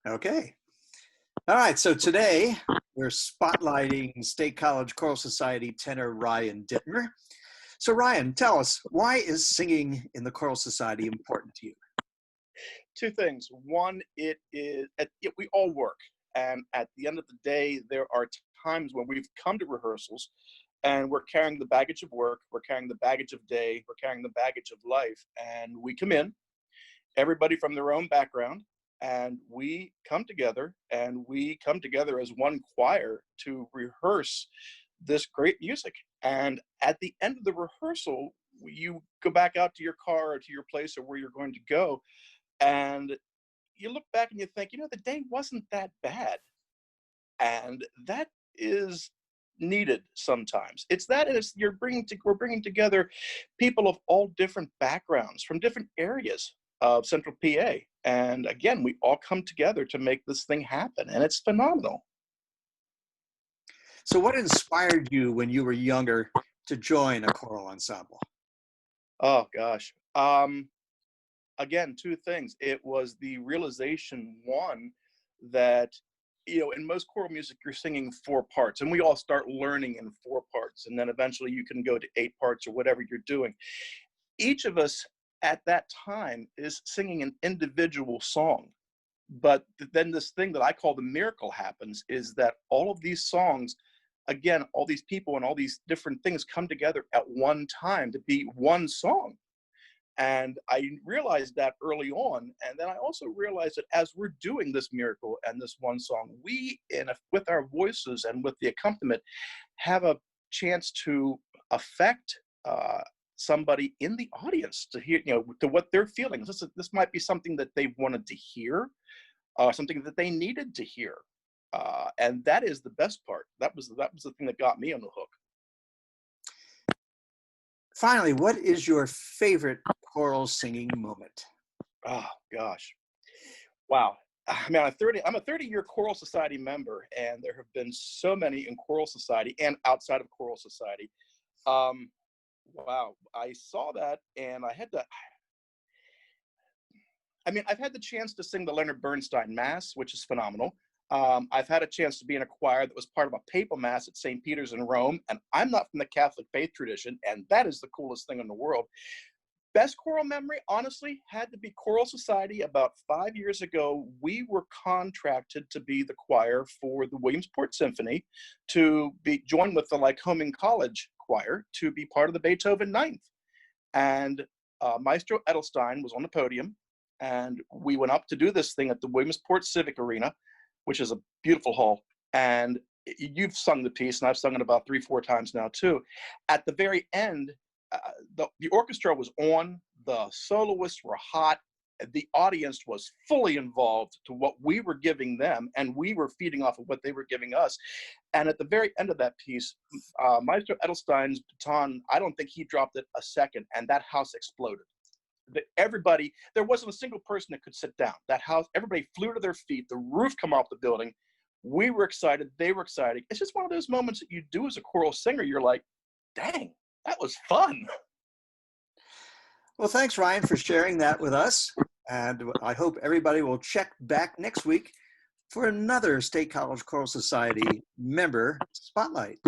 Okay. All right. So today we're spotlighting State College Choral Society tenor Ryan Ditmer. So Ryan, tell us, why is singing in the Choral Society important to you? Two things. One, we all work, and at the end of the day, there are times when we've come to rehearsals and we're carrying the baggage of work, we're carrying the baggage of day, we're carrying the baggage of life, and we come in, everybody from their own background, and we come together, as one choir to rehearse this great music. And at the end of the rehearsal, you go back out to your car or to your place or where you're going to go, and you look back and you think, the day wasn't that bad. And that is needed sometimes. It's that, and we're bringing together people of all different backgrounds from different areas of Central PA. And again, we all come together to make this thing happen, and it's phenomenal. So what inspired you when you were younger to join a choral ensemble? Oh gosh. Again, two things. It was the realization, one, that in most choral music you're singing four parts, and we all start learning in four parts, and then eventually you can go to eight parts or whatever you're doing. Each of us at that time is singing an individual song, but then this thing that I call the miracle happens, is that all of these songs, again, all these people and all these different things come together at one time to be one song. And I realized that early on. And then I also realized that as we're doing this miracle and this one song, with our voices and with the accompaniment, have a chance to affect somebody in the audience to hear, to what they're feeling. This might be something that they wanted to hear, something that they needed to hear. And that is the best part. That was the thing that got me on the hook. Finally, what is your favorite choral singing moment? Oh gosh. Wow. I mean, I'm a 30-year Choral Society member, and there have been so many in Choral Society and outside of Choral Society. Wow. I saw that, and I've had the chance to sing the Leonard Bernstein Mass, which is phenomenal. I've had a chance to be in a choir that was part of a papal mass at St. Peter's in Rome, and I'm not from the Catholic faith tradition, and that is the coolest thing in the world. Best choral memory, honestly, had to be Choral Society. About 5 years ago, we were contracted to be the choir for the Williamsport Symphony, to be joined with the Lycoming College choir to be part of the Beethoven Ninth. And Maestro Edelstein was on the podium, and we went up to do this thing at the Williamsport Civic Arena, which is a beautiful hall. And you've sung the piece, and I've sung it about 3-4 times now too. At the very end, the orchestra was on, the soloists were hot, the audience was fully involved to what we were giving them, and we were feeding off of what they were giving us. And at the very end of that piece, Maestro Edelstein's baton, I don't think he dropped it a second, and that house exploded. There wasn't a single person that could sit down. That house, everybody flew to their feet, the roof come off the building. We were excited, they were excited. It's just one of those moments that you do as a choral singer. You're like, dang, that was fun. Well, thanks, Ryan, for sharing that with us. And I hope everybody will check back next week for another State College Choral Society member spotlight.